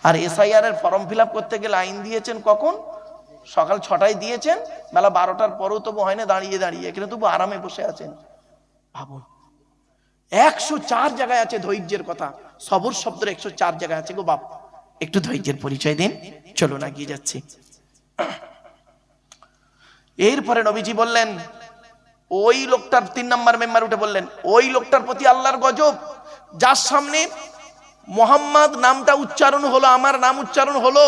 আর SIR এর form fill up করতে গেলে আইন দিয়েছেন কখন? সকাল 6টায় দিয়েছেন, বেলা 12টার পরেও তবু হয় না, দাঁড়িয়ে দাঁড়িয়ে, এখানে তবু আরামে বসে আছেন। ভাবুন, 104 জায়গায় আছে ধৈর্যের কথা, সবর শব্দের 104 জায়গায় আছে গো বাপ। একটু ধৈর্যের পরিচয় দিন। চলুন এগিয়ে যাচ্ছি। এরপরে নবীজি বললেন, ওই লোকটার 3 নম্বর মেম্বার উঠে বললেন, ওই লোকটার প্রতি আল্লাহর গজব, যার সামনে মোহাম্মদ নামটা উচ্চারণ হলো, আমার নাম উচ্চারণ হলো,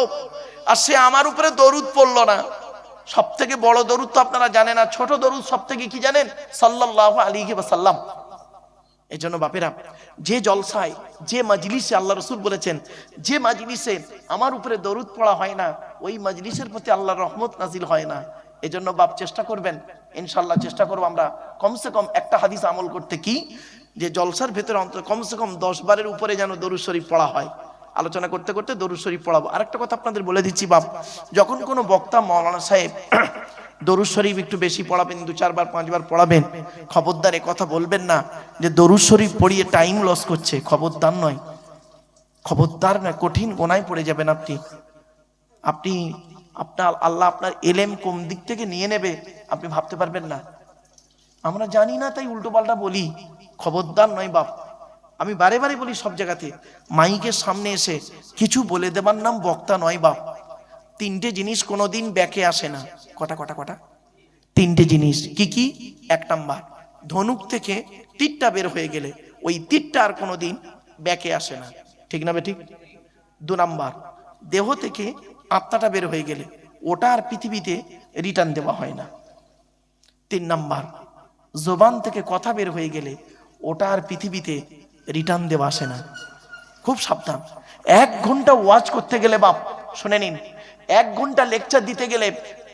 আর সে আমার উপরে দরুদ পড়লো না। সব থেকে বড় দরুদ তো আপনারা জানেন, আর ছোট দরুদ সব থেকে কি জানেন? সাল্লাল্লাহু আলাইহি ওয়াসাল্লাম। এই জন্য বাপেরা, যে জলসায়, যে মাজলিসে আল্লাহ রসুল বলেছেন, যে মাজলিসে আমার উপরে দরুদ পড়া হয় না, ওই মাজলিসের প্রতি আল্লাহর রহমত নাজিল হয় না। এই জন্য বাপ চেষ্টা করবেন, ইনশাল্লাহ চেষ্টা করবো আমরা কমসে কম একটা হাদিস আমল করতে, কি যে জলসার ভেতরে অন্তত কমসে কম 10 বারের উপরে যেন দরুদ শরীফ পড়া হয়। আলোচনা করতে করতে দরুদ শরীফ পড়াবো। আরেকটা কথা আপনাদের বলে দিচ্ছি বাপ, যখন কোনো বক্তা মাওলানা সাহেব দরুদ শরীফ একটু বেশি পড়াবেন, 2-4 বার 5 বার পড়াবেন, খবরদার এ কথা বলবেন না যে দরুদ শরীফ পড়িয়ে টাইম লস করছে। খবরদার নয়, খবরদার না, কঠিন গোনায় পড়ে যাবেন আপনি আপনার আল্লাহ আপনার এলেম কোন দিক থেকে নিয়ে নেবে আপনি ভাবতে পারবেন না। আমরা জানি না তাই উল্টো পাল্টা বলি, খবরদার নয় বাপ। আমি বারে বারে বলি সব জায়গাতে, মাইকের সামনে এসে কিছু বলে দেবার নাম বক্তা নয় বাপ। 3টে জিনিস কোনোদিন ব্যাকে আসে না। কটা? 3টে জিনিস। কি কি? 1 নাম্বার, ধনুক থেকে তীরটা বের হয়ে গেলে ওই তীরটা আর কোনোদিন ব্যাকে আসে না, ঠিক না বেঠিক? 2 নাম্বার, দেহ থেকে আত্মাটা বের হয়ে গেলে ওটা আর পৃথিবীতে রিটার্ন দেওয়া হয় না। 3 নাম্বার, জবান থেকে কথা বের হয়ে গেলে ওটা আর পৃথিবীতে রিটার্ন দেওয়া আসে না। খুব সাবধান। 1 ঘন্টা ওয়াজ করতে গেলে বাপ, শুনে নিন, 1 ঘন্টা লেকচার দিতে গেলে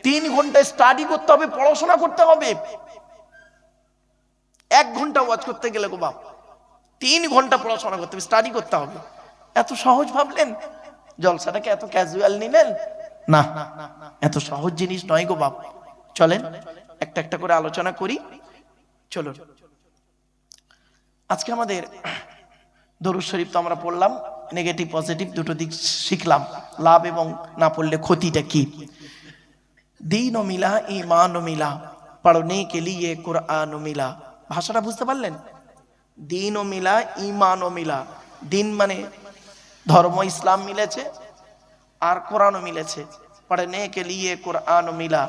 3 ঘন্টা স্টাডি করতে হবে, পড়াশোনা করতে হবে। 1 ঘন্টা ওয়াজ করতে গেলে গো বাপ 3 ঘন্টা পড়াশোনা করতে হবে, স্টাডি করতে হবে। এত সহজ ভাবলেন? জলসাটাকে এত ক্যাজুয়াল নিলেন? না, এত সহজ জিনিস নয় গো বাপ। চলেন একটা একটা করে আলোচনা করি। চলো, আজকে আমাদের দরুদ শরীফ তো আমরা পড়লাম, নেগেটিভ পজিটিভ দুটো দিক শিখলাম, লাভ এবং না পড়লে ক্ষতিটা কি। दीन मिला ईमान मिला पढ़ने के लिए कुरान मिला। भाषाটা বুঝতে পারলেন? दीन मिला ईमान मिला। দিন মানে ধর্ম ইসলাম মিলেছে, আর কোরআনও মিলেছে। पढ़ने के लिए कुरान मिला,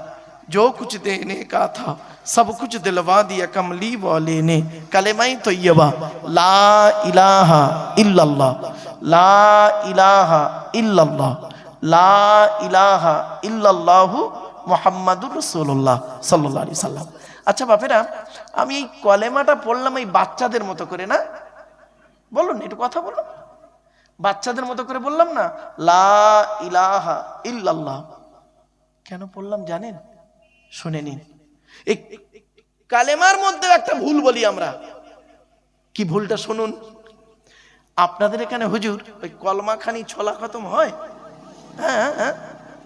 जो कुछ देने का था सब कुछ दिलवा दिया कमली वाले ने। कलेमा तैयबा ला इलाहा इल्लल्लाह, ला इलाहा इल्लल्लाह, ला इलाहा इल्लल्लाह মুহাম্মাদুর রাসূলুল্লাহ সাল্লাল্লাহু আলাইহি সাল্লাম। আচ্ছা বাপেরা, আমি এই কলেমাটা পড়লাম এই বাচ্চাদের মতো করে না? বলুন একটু কথা বলুন, বাচ্চাদের মতো করে বললাম না? লা ইলাহা ইল্লাল্লাহ। কেন পড়লাম জানেন? শুনে নিন। এই কালেমার মধ্যে একটা ভুল বলি আমরা। কি ভুলটা শুনুন। আপনাদের এখানে হুজুর ওই কলমা খানি ছোলা খতম হয়? হ্যাঁ হ্যাঁ,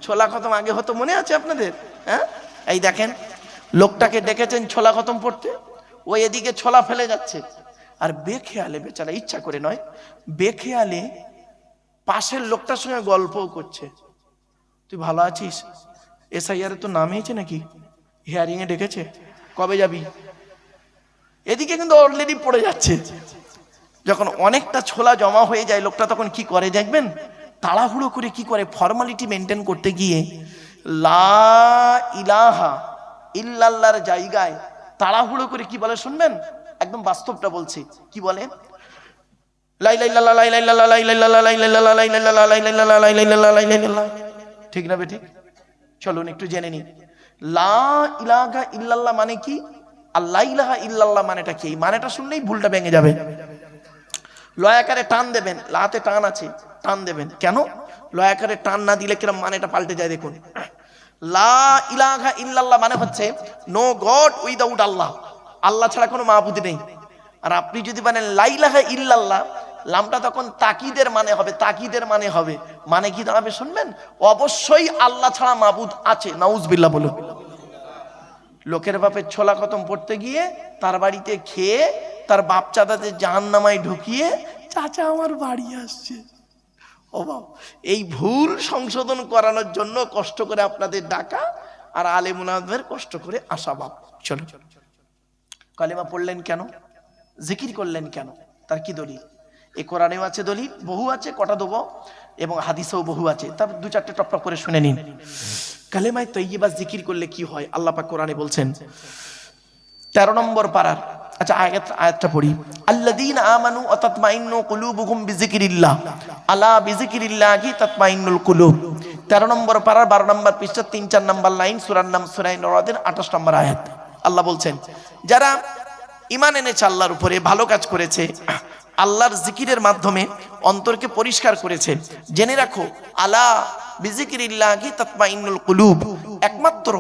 ছোলা খতম আগে হতো, মনে আছে আপনাদের? হ্যাঁ, এই দেখেন লোকটাকে ডেকেছেন ছোলা খতম পড়তে, ও এদিকে ছোলা ফেলে যাচ্ছে, আর বেখেয়ালে, বেচারা ইচ্ছা করে নয়, বেখেয়ালে পাশের লোকটার সঙ্গে গল্পও করছে। তুই ভালো আছিস? এসআইআর তো নাম হয়েছে নাকি? হিয়ারিং এ ডেকেছে, কবে যাবি? এদিকে কিন্তু অলরেডি পড়ে যাচ্ছে। যখন অনেকটা ছোলা জমা হয়ে যায় লোকটা তখন কি করে দেখবেন, তাড়াহুড়ো করে কি করে, ফর্মালিটি মেনটেন করতে গিয়ে লা ইলাহা ইল্লাল্লাহর জায়গায় তাড়াহুড়ো করে কি বলে শুনবেন, একদম বাস্তবটা বলছি। কি বলে? লা ইলাহা ইল্লাল্লাহ, লা ইলাহা ইল্লাল্লাহ, লা ইলাহা ইল্লাল্লাহ, লা ইলাহা ইল্লাল্লাহ, লা ইলাহা ইল্লাল্লাহ, লা ইলাহা ইল্লাল্লাহ, লা ইলাহা ইল্লাল্লাহ, লা ইলাহা ইল্লাল্লাহ। ঠিক না বেঠিক? চলুন একটু জেনে নিই। লা ইলাহা ইল্লাল্লাহ মানে কি, আর লা ইলাহা ইল্লাল্লাহ মানেটা কি? মানেটা শুনলেই ভুলটা ভেঙে যাবে। লয়াকারে টান দেবেন, লাতে টান আছে, টান দেবেন। কেন? লয়াকারে টান না দিলে কিরম মানেটা পাল্টে যায় দেখুন। লা ইলাহা ইল্লাল্লাহ মানে হচ্ছে নো গড উইদাউট আল্লাহ, আল্লাহ ছাড়া কোনো মাবুদ নেই। আর আপনি যদি বলেন লা ইলাহা ইল্লাল্লাহ, লামটা তখন তাকিদের মানে হবে, তাকিদের মানে হবে। মানে কি দাঁড়াবে শুনবেন? অবশ্যই আল্লাহ ছাড়া মাবুদ আছে, নাউজুবিল্লাহ বলুন। লোকের বাপের ছোলা খতম পড়তে গিয়ে তার বাড়িতে খেয়ে তার বাপ চাদাদের জাহান্নামায় ঢুকিয়ে, চাচা আমার বাড়ি আসছে, ও ও বাবা, এই ভুল সংশোধন করানোর জন্য কষ্ট করে আপনাদের ডাকা, আর আলেম উলামাদের কষ্ট করে আসা। বাপ চলো, কালেমা পড়লেন কেন, জিকির করলেন কেন, তার কি দলিল? এই কোরআনেও আছে দলিল, বহু আছে, কটা দেবো, এবং হাদিসেও বহু আছে। তার দু চারটে টপ করে শুনে নিন। কালেমায় তৈয়্যিবা জিকির করলে কি হয়? আল্লাহ পাক কোরআনে বলছেন 13 নম্বর পারার, আচ্ছা আয়াতটা পড়ি। আল্লাযীনা আমানু ওয়া তাতমাইন্নু কুলুবুহুম বিযিকরিল্লাহ, আলা বিযিকরিল্লাহি তাতমাইন্নুল কুলুব। 13 নম্বর পারার 12 নম্বর পৃষ্ঠা 3-4 নম্বর লাইন, সূরার নাম সূরা নূরের 28 নম্বর আয়াত। আল্লাহ বলছেন, যারা ঈমান এনেছে আল্লাহর উপরে, ভালো কাজ করেছে, আল্লাহর জিকিরের মাধ্যমে অন্তরকে পরিষ্কার করেছে, জেনে রাখো আলা বিযিকরিল্লাহি তাতমাইন্নুল কুলুব, একমাত্র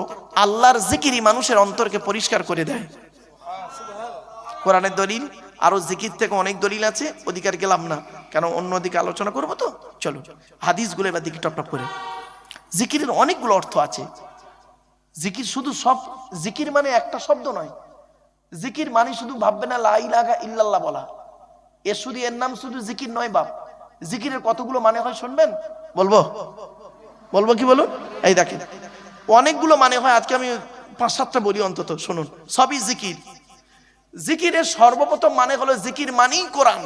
আল্লাহর জিকিরই মানুষের অন্তরকে পরিষ্কার করে দেয়। কোরআনের দলিল, আরো জিকির থেকে অনেক দলিল আছে, অধিকার গেলাম না, কারণ অন্য দিকে আলোচনা করবো। তো চলো হাদিসগুলো এবার দিকে টপ করে। জিকিরের অনেকগুলো অর্থ আছে। জিকির শুধু সব জিকির মানে একটা শব্দ নয়। জিকির মানে শুধু ভাববে না লা ইলাহা ইল্লাল্লাহ বলা, এর নাম শুধু জিকির নয় বাপ। জিকিরের কতগুলো মানে হয় শুনবেন? বলবো কি বলুন? এই দেখেন, অনেকগুলো মানে হয়, আজকে আমি 5-7টা বলি অন্তত, শুনুন। সবই জিকির। জিকিরের সর্বপ্রথম মানে হলো, জিকির মানেই কোরআন।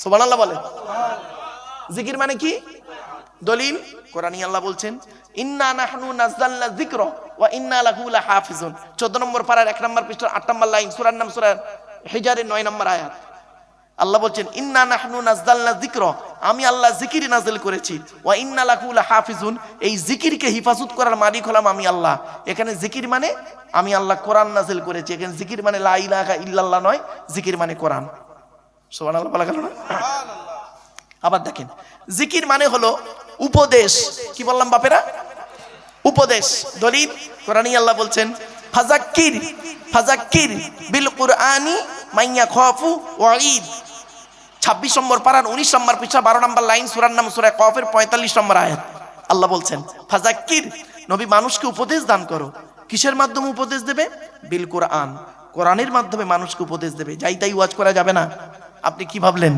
সুবহানাল্লাহ বলে। জিকির মানে কি? দলিল কোরআনী, আল্লাহ বলছেন ইন্না নাহনু নাযালনা যিকরা ওয়া ইন্না লাহু লাহাফিজুন। 14 নম্বর পারার 1 নম্বর পৃষ্ঠার 8 নম্বর লাইন, সূরার নাম সূরা হিজরের 9 নম্বর আয়াত। আল্লাহ বলছেন ইন্না নাহনু নাযালনা যিকরা, আমি আল্লাহ জিকির নাযিল করেছি, ওয়া ইন্না লাহু লাহাফিজুন, এই জিকিরকে হিফাজত করার মালিক হলাম আমি আল্লাহ। এখানে জিকির মানে আমি আল্লাহ কোরআন নাযিল করেছি। এখানে জিকির মানে লা ইলাহা ইল্লাল্লাহ নয়, জিকির মানে কোরআন। সুবহানাল্লাহ বলা গেল না? আবার দেখেন, জিকির মানে হলো উপদেশ। কি বললাম বাপেরা? উপদেশ। দলিল কোরআনী, আল্লাহ বলছেন ফাযাক্কির বিল কুরআনি মাইয়া খাফু ওয়াঈদ। 26 নম্বর পারার 19 নম্বর পৃষ্ঠা 12 নম্বর লাইন, সূরার নাম সূরা কফের 45 নম্বর আয়াত। আল্লাহ বলছেন ফাযাক্কির, নবী মানুষকে উপদেশ দান করো। কিসের মাধ্যমে উপদেশ দেবে? বিল কুরআন, কোরআনের মাধ্যমে মানুষকে উপদেশ দেবে। যাই তাই ওয়াজ করা যাবে না। আপনি কি ভাবলেন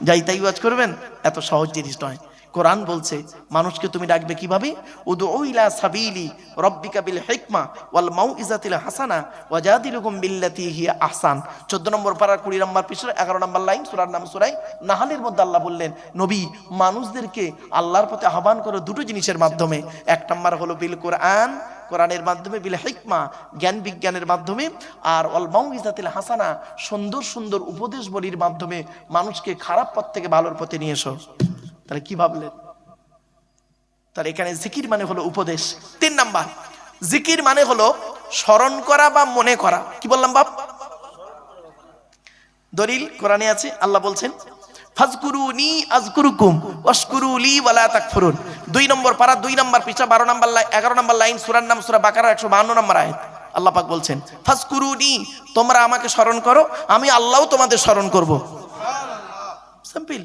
যাই তাই ওয়াজ করবেন? এত সহজ জিনিস নয়। কোরআন বলছে মানুষকে তুমি ডাকবে কিভাবে? উদউ ইলা সাবিলি রাব্বিকা বিল হিকমা ওয়াল মাউইজাতিল হাসানা ওয়াজাদিলুহুম বিল্লাতি হিয়া আহসান। 14 নম্বর পারা 20 নম্বর পৃষ্ঠা 11 নম্বর লাইন, সূরার নাম সূরা নাহলের মধ্যে আল্লাহ বললেন, নবী মানুষদেরকে আল্লাহর পথে আহ্বান করো দুটো জিনিসের মাধ্যমে। 1 নম্বর হলো বিল কোরআন, কোরআনের মাধ্যমে, বিল হিকমা জ্ঞান বিজ্ঞানের মাধ্যমে, আর ওয়াল মাউইজাতিল হাসানা সুন্দর সুন্দর উপদেশ বলির মাধ্যমে মানুষকে খারাপ পথ থেকে ভালোর পথে নিয়ে এসো। তাহলে কি ভাবলেন? তাহলে এখানে জিকির মানে হলো উপদেশ। 3 নাম্বার, জিকির মানে হলো স্মরণ করা বা মনে করা। কি বললাম বাপ? দলিল কোরআনে আছে, আল্লাহ বলছেন ফাজকুরুনি আযকুরুকুম ওয়াশকুরুলি ওয়ালা তাকফুরুন। 2 নম্বর পারা 2 নম্বর পৃষ্ঠা 12 নম্বর লাইন 11 নম্বর লাইন, সূরার নাম সূরা বাকারা 152 নম্বর আয়াত। আল্লাহ পাক বলছেন ফাজকুরুনি, তোমরা আমাকে স্মরণ করো, আমি আল্লাহও তোমাদের স্মরণ করব। সুবহানাল্লাহ। সিম্পল।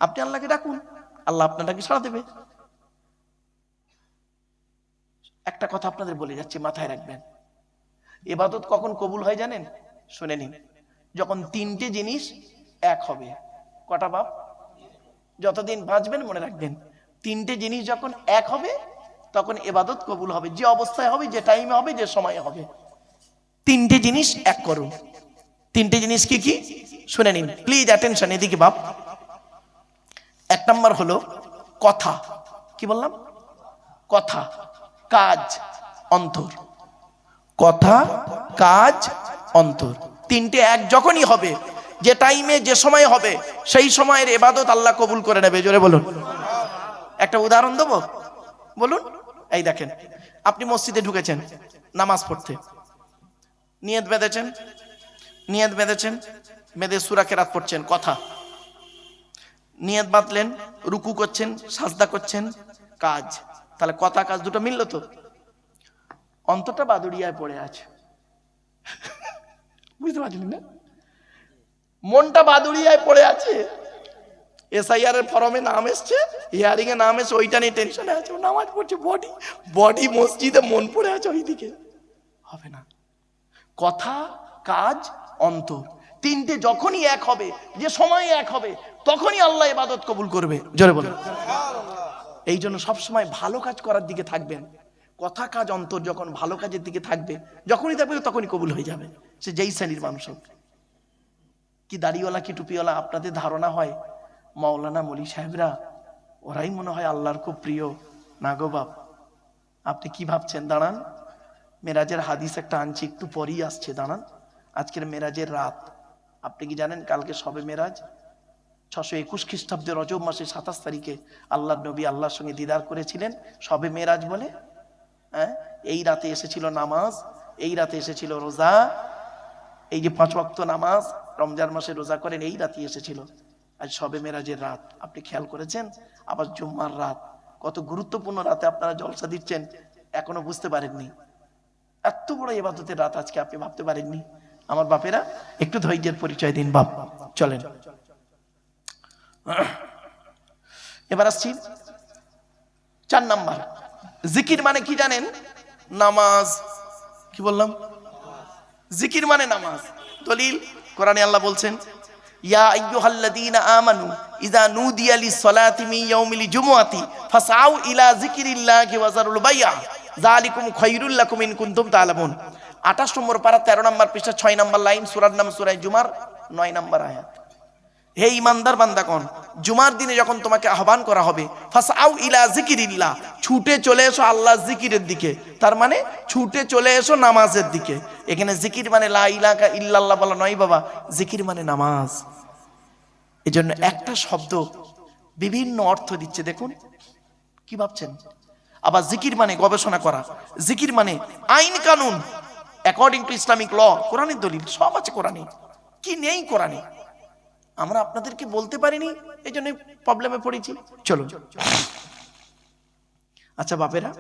আপনি আল্লাহকে ডাকুন, আল্লাহ আপনাকে সাড়া দেবে। একটা কথা আপনাদের বলে যাচ্ছি, মাথায় রাখবেন। ইবাদত কখন কবুল হয় জানেন? শুনে নিন, যখন 3টে জিনিস এক হবে। কটা বাপ? যতদিন বাঁচবেন মনে রাখবেন, 3টে জিনিস যখন এক হবে তখন ইবাদত কবুল হবে। যে অবস্থায় হবে, যে টাইমে হবে, যে সময়ে হবে। 3টে জিনিস এক করুন। 3টে জিনিস কি কি শুনে নিন, প্লিজ অ্যাটেনশন এদিকে বাপ। 1 নম্বর হলো কথা। কি বললাম? কথা, কাজ, অন্তর। কথা, কাজ, অন্তর, 3টে এক যখনই হবে, যে টাইমে যে সময় হবে, সেই সময়ের ইবাদত আল্লাহ কবুল করে নেবে। জোরে বলুন। একটা উদাহরণ দেবো, বলুন। এই দেখেন, আপনি মসজিদে ঢুকেছেন নামাজ পড়তে, নিয়ত বেঁধেছেন, বেঁধে সূরা কেরাত পড়ছেন। কথা, নিয়ত বাঁধলেন, রুকু করছেন, সাজদা করছেন, কাজ। তাহলে কথা কাজ দুটো মিললো তো? অন্তরটা বাদুড়িয়ায় পড়ে আছে। বুঝতে পারছেন না? মনটা বাদুড়িয়ায় পড়ে আছে। এসআইআর এর ফর্মে নাম এসছে, হিয়ারিং এ নাম এসছে, ওইটা নিয়ে টেনশনে আছে। নামাজ পড়ছে, বডি মসজিদে, মন পড়ে আছে ওইদিকে। হবে না। কথা, কাজ, অন্তর, 3টে যখনই এক হবে, যে সময় এক হবে, তখনই আল্লাহ ইবাদত কবুল করবে। জোরে বলুন। এই জন্য সবসময় ভালো কাজ করার দিকে থাকবেন। কথা কাজ অন্তর যখন ভালো কাজের দিকে থাকবে, যখনই থাকবে তখনই কবুল হয়ে যাবে, সে যেই শ্রেণীর মানুষ হোক। কি দাড়িওয়ালা কি টুপিওয়ালা আপনাদের ধারণা হয় মাওলানা মলি সাহেবরা ওরাই মনে হয় আল্লাহর খুব প্রিয়? না গো বাপ, আপনি কি ভাবছেন? দাঁড়ান, মেরাজের হাদিস একটা আনছি, একটু পরেই আসছে, দাঁড়ান। আজকের মেরাজের রাত, আপনি কি জানেন কালকে সবে মেরাজ? 621 খ্রিস্টাব্দের রজব মাসের 27 তারিখে আল্লাহর নবী আল্লাহর সঙ্গে দিদার করেছিলেন, সবে মেরাজ বলে। হ্যাঁ, এই রাতে এসেছিল নামাজ, এই রাতে এসেছিল রোজা, এই যে 5 ওয়াক্ত নামাজ রমজান মাসে রোজা করেন, এই রাতে এসেছিল। আজ সবে মেরাজের রাত, আপনি খেয়াল করেছেন? আবার জুম্মার রাত, কত গুরুত্বপূর্ণ রাতে আপনারা জলসা দিচ্ছেন, এখনো বুঝতে পারেননি। এত বড় ইবাদতের রাত আজকে আপনি ভাবতে পারেননি। আমার বাপেরা, একটু ধৈর্যের পরিচয় দিন বাপ। চলেন এবার আসছি 4 নাম্বার। জিকির মানে কি জানেন? নামাজ। কি বললাম? জিকির মানে নামাজ। দলিল কোরআনে আল্লাহ বলছেন, ইয়া আইয়ুহাল্লাযীনা আমানু ইযা নুদিয়া লিস-সালাতি মিন ইয়াউমিল জুমুআতি ফাসআউ ইলা যিকরিল্লাহি ওয়া যারুল বাই'a যালিকুম খায়রুল লাকুম ইন কুনতুম তা'লামুন। 28 নম্বর পারা 13 নম্বর পৃষ্ঠা 6 নম্বর লাইন, সূরার নাম সূরা জুমার 9 নম্বর আয়াত। হে ঈমানদার বান্দাগণ, জুমার দিনে যখন তোমাকে আহ্বান করা হবে, ফাসআউ ইলা যিকরিল্লাহ, ছুটে চলে এসো আল্লাহর জিকিরের দিকে। তার মানে ছুটে চলে এসো নামাজের দিকে। এখানে জিকির মানে লা ইলাহা ইল্লাল্লাহ বলা নয় বাবা, জিকির মানে নামাজ। এজন্য একটা শব্দ বিভিন্ন অর্থ দিচ্ছে, দেখুন কি ভাবছেন? আবার জিকির মানে গবেষণা করা, জিকির মানে আইন কানুন অ্যাকর্ডিং টু ইসলামিক ল। কোরআনের দলিল সব আছে কোরআনে, কি নেই কোরআনে আমরা আপনাদেরকে বলতে পারিনি, এই জন্য প্রবলেমে পড়েছি। চলো, আচ্ছা বাপেরা,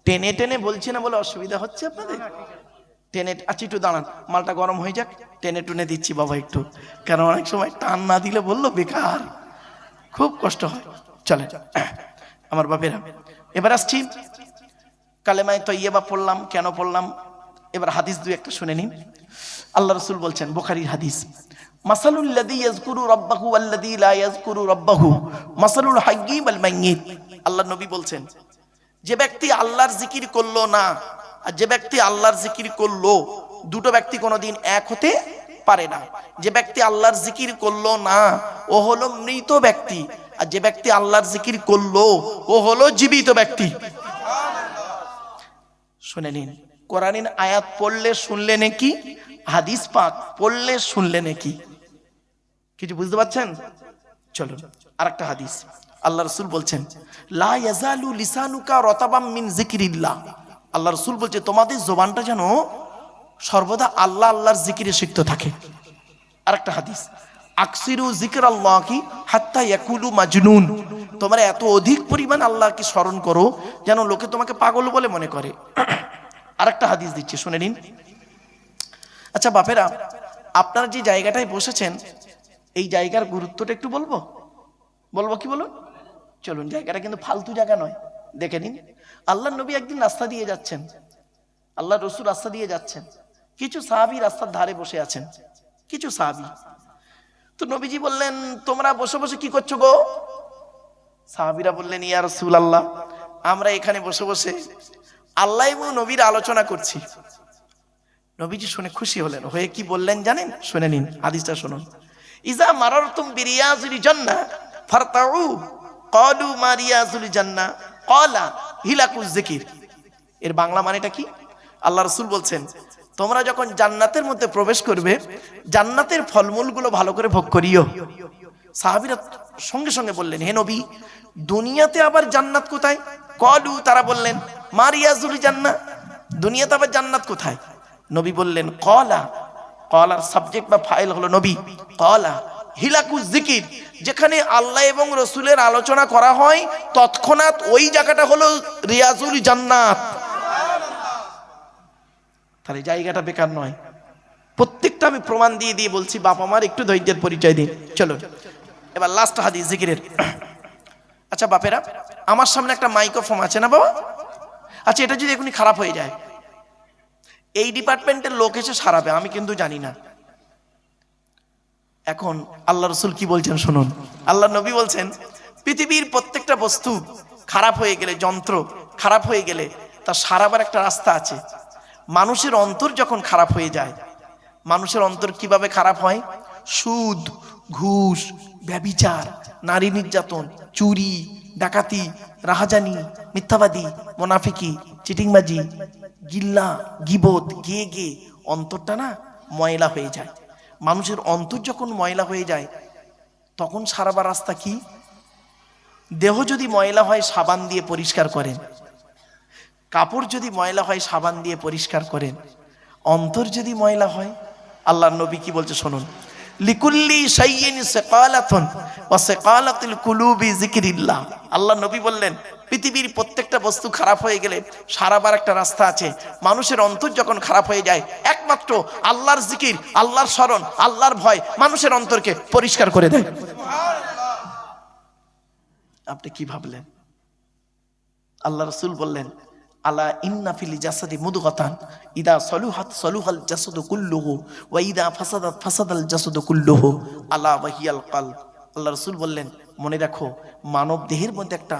টেনে টেনে বলছি না বলে অসুবিধা হচ্ছে আপনাদের? টেনে, আচ্ছা একটু দাঁড়ান, মালটা গরম হয়ে যাক, টেনে টুনে দিচ্ছি বাবা একটু, কারণ অনেক সময় টান না দিলে বললো বেকার, খুব কষ্ট হয়। চলে আমার বাপেরা, এবার আসছি কালেমায়ে তয়্যিবা পড়লাম, কেন পড়লাম? এবার হাদিস দুই একটা শুনে নিন। আল্লাহ রাসূল বলছেন, বুখারীর হাদিস, মাসালুল লাযী ইয়াযকুরু রাব্বাহু ওয়াল্লাযী লা ইয়াযকুরু রাব্বাহু মাসালুল হায়্যি ওয়াল মাইয়িত। আল্লাহর নবী বলছেন, যে ব্যক্তি আল্লাহর জিকির করলো না আর যে ব্যক্তি আল্লাহর জিকির করলো, দুটো ব্যক্তি কোনোদিন এক হতে পারে না। যে ব্যক্তি আল্লাহর জিকির করলো না ও হলো মৃত ব্যক্তি, আর যে ব্যক্তি আল্লাহর জিকির করলো ও হলো জীবিত ব্যক্তি। শুনে নিন, কোরআনের আয়াত পড়লে শুনলে নাকি, হাদিস পাক পড়লে শুনলে নাকি, কিছু বুঝতে পারছেন? চলুন আরেকটা হাদিস। আল্লাহ রাসূল বলছেন, লা ইয়াজালু লিসানুকা রাতাবাম মিন যিকরিল্লাহ। আল্লাহ রাসূল বলছে, তোমাদের জবানটা যেন সর্বদা আল্লাহ আল্লাহর জিকিরে সিক্ত থাকে। আরেকটা হাদিস, আকসিরু যিকরাল্লাহি হাত্তা ইয়াকুলু মাজনুন। তোমরা এত অধিক পরিমাণ আল্লাহকে স্মরণ করো যেন লোকে তোমাকে পাগল বলে মনে করে। আরেকটা হাদিস দিচ্ছি, শুনে নিন। আচ্ছা বাপেরা, আপনারা যে জায়গাটায় বসেছেন এই জায়গার গুরুত্বটা একটু বলবো কি বলুন? চলুন, জায়গাটা কিন্তু ফালতু জায়গা নয়, দেখে নিন। আল্লাহর নবী একদিন রাস্তা দিয়ে যাচ্ছেন, আল্লাহর রাসূল রাস্তা দিয়ে যাচ্ছেন, কিছু সাহাবী রাস্তার ধারে বসে আছেন, কিছু সাহাবী। তো নবীজি বললেন, তোমরা বসে বসে কি করছো গো? সাহাবীরা বললেন, ইয়া রাসূলুল্লাহ, আমরা এখানে বসে বসে আল্লাহ এবং নবীর আলোচনা করছি। নবীজি শুনে খুশি হলেন, হয়ে কি বললেন জানেন? শুনে নিন, হাদিসটা শুনুন। ইজা মারারতুম বিরিয়াযিল জান্নাহ ফারতাউ ক্বালু মা রিয়াযুল জান্নাহ ক্বালা হিলাকুজ যিকির। এর বাংলা মানেটা কি? আল্লাহ রাসূল বলছেন, তোমরা যখন জান্নাতের মধ্যে প্রবেশ করবে, জান্নাতের ফলমূলগুলো ভালো করে ভোগ করিও। সাহাবীরা সঙ্গে সঙ্গে বললেন, হে নবী, দুনিয়াতে আবার জান্নাত কোথায়? ক্বালু, তারা বললেন, মা রিয়াযুল জান্নাহ, দুনিয়াতে আবার জান্নাত কোথায়? নবী বললেন, ক্বালা, ক্বালার সাবজেক্ট বা ফাইল হলো নবী, ক্বালা হিলাকুজ যিকির, যেখানে আল্লাহ এবং রাসূলের আলোচনা করা হয় তৎক্ষণাৎ ওই জায়গাটা হলো রিয়াজুল জান্নাত। তাহলে জায়গাটা বেকার নয়। প্রত্যেকটা আমি প্রমাণ দিয়ে দিয়ে বলছি, বাবা মার একটু ধৈর্যের পরিচয় দিন। চলো এবার লাস্ট হাদিস জিকিরের। আচ্ছা বাপেরা, আমার সামনে একটা মাইক্রোফোন আছে না বাবা? আচ্ছা, এটা যদি এখনই খারাপ হয়ে যায়, এই ডিপার্টমেন্টের লোক এসে সারাবে, আমি কিন্তু জানি না। এখন আল্লাহ রাসূল কি বলছেন শুনুন। আল্লাহ নবী বলছেন, পৃথিবীর প্রত্যেকটা বস্তু খারাপ হয়ে গেলে, যন্ত্র খারাপ হয়ে গেলে তার সারাবার একটা রাস্তা আছে। মানুষের অন্তর যখন খারাপ হয়ে যায়, মানুষের অন্তর কিভাবে খারাপ হয়? সুদ, ঘুষ, ব্যভিচার, নারী নির্যাতন, চুরি, ডাকাতি, রাহাজানি, মিথ্যাবাদী, মুনাফিকি, চিটিংবাজি, গিল্লা, গিবত, গেয়ে গেয়ে অন্তরটা না ময়লা হয়ে যায়। মানুষের অন্তর যখন ময়লা হয়ে যায় তখন সারাবার রাস্তা কি? দেহ যদি ময়লা হয় সাবান দিয়ে পরিষ্কার করেন, কাপড় যদি ময়লা হয় সাবান দিয়ে পরিষ্কার করেন, অন্তর যদি ময়লা হয়, আল্লাহর নবী কি বলছে শুনুন, লিকুল্লি শাইইন সিকালাতুন ওয়া সিকালাতুল কুলুবি যিকরিল্লাহ। আল্লাহর নবী বললেন পৃথিবীর প্রত্যেকটা বস্তু খারাপ হয়ে গেলে সারাবার একটা রাস্তা আছে। মানুষের অন্তর যখন খারাপ হয়ে যায় একমাত্র আল্লাহর জিকির, আল্লাহর স্মরণ, আল্লাহর ভয় মানুষের অন্তরকে পরিষ্কার করে দেয়। আপনি কি ভাবলেন? আল্লাহ রাসূল বললেন আলা ইন্না ফিল জাসাদি মুদগাতান ইদা সলুহাত সলুহাল জাসাদু কুল্লুহু ওয়া ইদা ফাসাদাত ফাসাদাল জাসাদু কুল্লুহু আলা ওয়াহিয়াল কলব। আল্লাহ রাসূল বললেন মনে রাখো, মানব দেহের মধ্যে একটা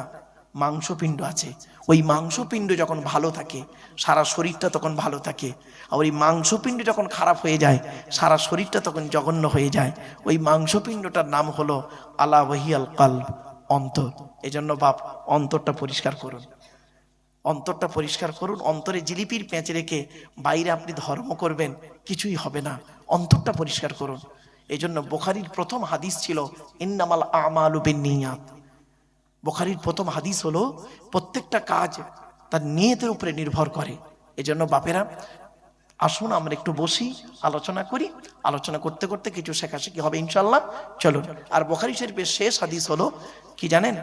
মাংসপিণ্ড আছে। ওই মাংসপিণ্ড যখন ভালো থাকে সারা শরীরটা তখন ভালো থাকে, আর ওই মাংসপিণ্ড যখন খারাপ হয়ে যায় সারা শরীরটা তখন জঘন্য হয়ে যায়। ওই মাংসপিণ্ডটার নাম হলো আলা ওয়াহিয়াল কলব, অন্তর। এজন্য বাপ অন্তরটা পরিষ্কার করুন, অন্তরটা পরিষ্কার করুন। অন্তরে জিলিপির পেঁচ রেখে বাইরে আপনি ধর্ম করবেন, কিছুই হবে না। অন্তরটা পরিষ্কার করুন। এই জন্য বুখারীর প্রথম হাদিস ছিল ইন্নামাল আমালু বিন্নিয়াত। বুখারীর প্রথম হাদিস হলো প্রত্যেকটা কাজ তার নিয়তের উপরে নির্ভর করে। এই জন্য বাপেরা আসুন আমরা একটু বসি, আলোচনা করি। আলোচনা করতে করতে কিছু শেখাশেখি হবে ইনশাল্লাহ। চলুন। আর বুখারী শরীফের শেষ হাদিস হলো কি জানেন?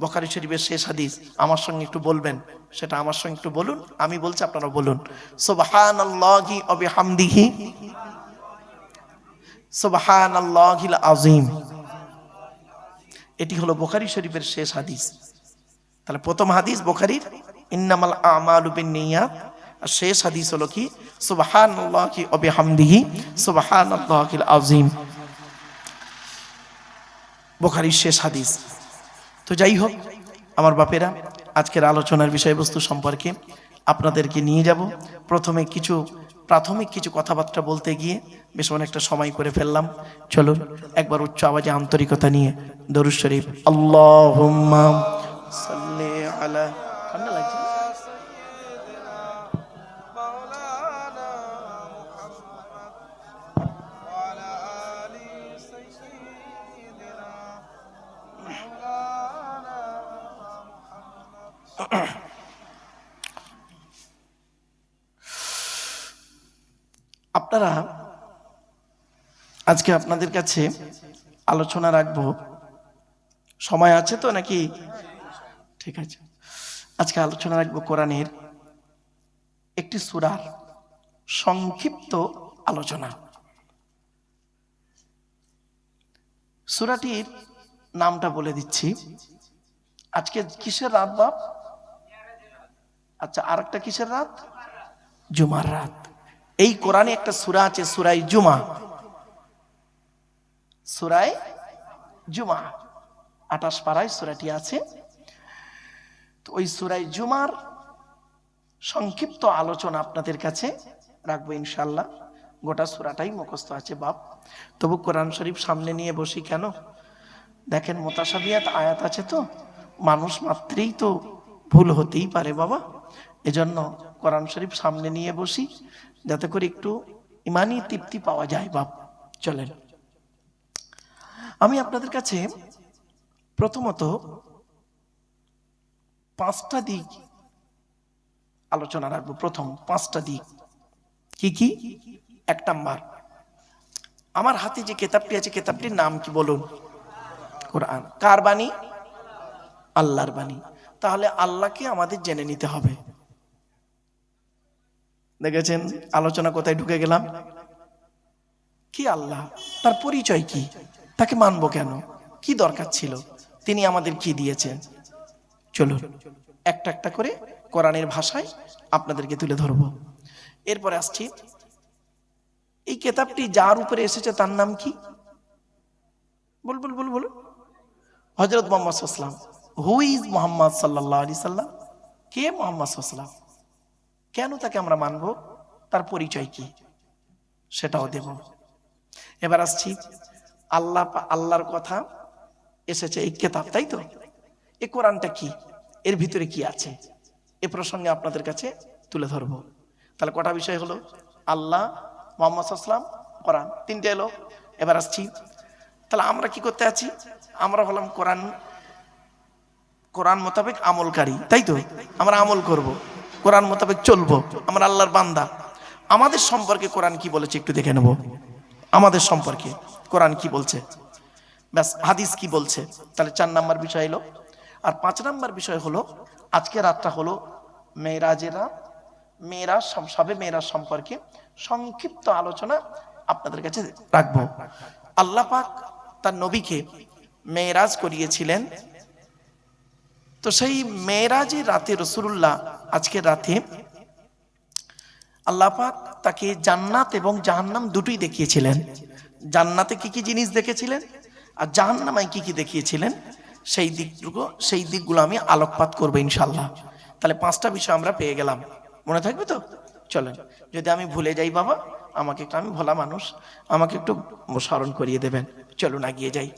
বুখারী শরীফের শেষ হাদিস আমার সঙ্গে একটু বলবেন, সেটা আমার সঙ্গে একটু বলুন। আমি বলছি আপনারা বলুন, সুবহানাল্লাহি ওয়া বিহামদিহি সুবহানাল্লাহিল আযীম। এটি হলো বুখারী শরীফের শেষ হাদিস। তাহলে প্রথম হাদিস বুখারীর ইন্নামাল আমালু বিন্নিয়াত, আর শেষ হাদিস হলো কি সুবহানাল্লাহি ওয়া বিহামদিহি সুবহানাল্লাহিল আযীম। বুখারীর শেষ হাদিস। তো যাই হোক আমার বাপেরা, আজকের আলোচনার বিষয়বস্তু সম্পর্কে আপনাদেরকে নিয়ে যাব। প্রথমে কিছু প্রাথমিক কিছু কথাবার্তা বলতে গিয়ে বেশ অনেকটা সময় করে ফেললাম। চলুন একবার উচ্চ আওয়াজে আন্তরিকতা নিয়ে দরুদ শরীফ আল্লাহুম্মা সাল্লি আলা। ঠান্ডা লাগছে? আপনারা আজকে আপনাদের কাছে আলোচনা রাখবো, সময় আছে তো নাকি? ঠিক আছে। আজকে আলোচনা রাখবো কোরআনের একটি সূরার সংক্ষিপ্ত আলোচনা। সূরাটির নামটা বলে দিচ্ছি। আজকে কিসের রাত বাপ? আচ্ছা, আরেকটা কিসের রাত? জুমার রাত। এই কোরআনে একটা সূরা আছে সূরায়ে জুমা। সূরায়ে জুমা 28 পারায় সূরাটি আছে। তো ওই সূরায়ে জুমার সংক্ষিপ্ত আলোচনা আপনাদের কাছে রাখবো ইনশাআল্লাহ। গোটা সূরাটাই মুখস্থ আছে বাপ, তবু কোরআন শরীফ সামনে নিয়ে বসি কেন? দেখেন মুতাশাবিহাত আয়াত আছে, তো মানুষ মাত্রেই তো ভুল হতেই পারে বাবা। এজন্য কোরআন শরীফ সামনে নিয়ে বসি যাতে করে একটু ইমানি তৃপ্তি পাওয়া যায় বাপ। চলেন আমি আপনাদের কাছে প্রথমত 5টা দিক আলোচনা রাখবো। প্রথম 5টা দিক কি কি? 1 নাম্বার, আমার হাতে যে কিতাবটি আছে কিতাবটির নাম কি বলুন? কোরআন। কার বাণী? আল্লাহর বাণী। তাহলে আল্লাহকে আমাদের জেনে নিতে হবে। দেখেছেন আলোচনা কোথায় ঢুকে গেলাম? কি আল্লাহ, তার পরিচয় কি, তাকে মানবো কেন, কি দরকার ছিল, তিনি আমাদের কি দিয়েছেন। চলুন একটা একটা করে কোরআনের ভাষায় আপনাদেরকে তুলে ধরবো। এরপরে আসছি, এই কিতাবটি যার উপরে এসেছে তার নাম কি? বল বল বল বল। হযরত মুহাম্মদ সাল্লাল্লাহু আলাইহি ওয়াসাল্লাম। হু ইজ মোহাম্মদ সাল্লাল্লাহু আলাইহি সাল্লাম, কে মোহাম্মদ সাল্লাল্লাহু আলাইহি সাল্লাম, কেন তাকে আমরা মানব, তার পরিচয় কি, সেটাও দেব। এবার আসছি, আল্লাহর কথা এসেছে এই কিতাব, তাই তো? এই কোরআনটা কি, এর ভিতরে কি আছে, এ প্রসঙ্গে আপনাদের কাছে তুলে ধরবো। তাহলে কটা বিষয় হলো? আল্লাহ, মুহাম্মদ সাল্লাল্লাহু আলাইহি ওয়াসাল্লাম, কোরআন, তিনটে এলো। এবার আসছি, তাহলে আমরা কি করতে আছি? আমরা হলাম কোরআন মোতাবেক আমলকারী, তাই তো? আমরা আমল করব, কোরআন মোতাবেক চলবো, আমরা আল্লাহর বান্দা। আমাদের সম্পর্কে কোরআন কি বলেছে একটু দেখে নেব। আমাদের সম্পর্কে কোরআন কি বলছে, ব্যাস, হাদিস কি বলছে। তাহলে 4 নাম্বার বিষয় এলো। আর 5 নাম্বার বিষয় হলো, আজকে রাতটা হলো মেরাজের রাত। সবে মেরাজ সম্পর্কে সংক্ষিপ্ত আলোচনা আপনাদের কাছে রাখবো। আল্লাহ পাক তার নবীকে মেরাজ করিয়েছিলেন, তো সেই মেরাজের রাতে রাসূলুল্লাহ আজকের রাতে আল্লাহ পাক তাকে জান্নাত এবং জাহান্নাম দুটোই দেখিয়েছিলেন। জান্নাতে কি কি জিনিস দেখেছিলেন আর জাহান্নামে কি কি দেখিয়েছিলেন, সেই দিকগুলো আমি আলোকপাত করবো ইনশাআল্লাহ। তাহলে 5টা বিষয় আমরা পেয়ে গেলাম, মনে থাকবে তো? চলেন, যদি আমি ভুলে যাই বাবা, আমি ভোলা মানুষ, আমাকে একটু স্মরণ করিয়ে দেবেন। চলুন এগিয়ে যাই।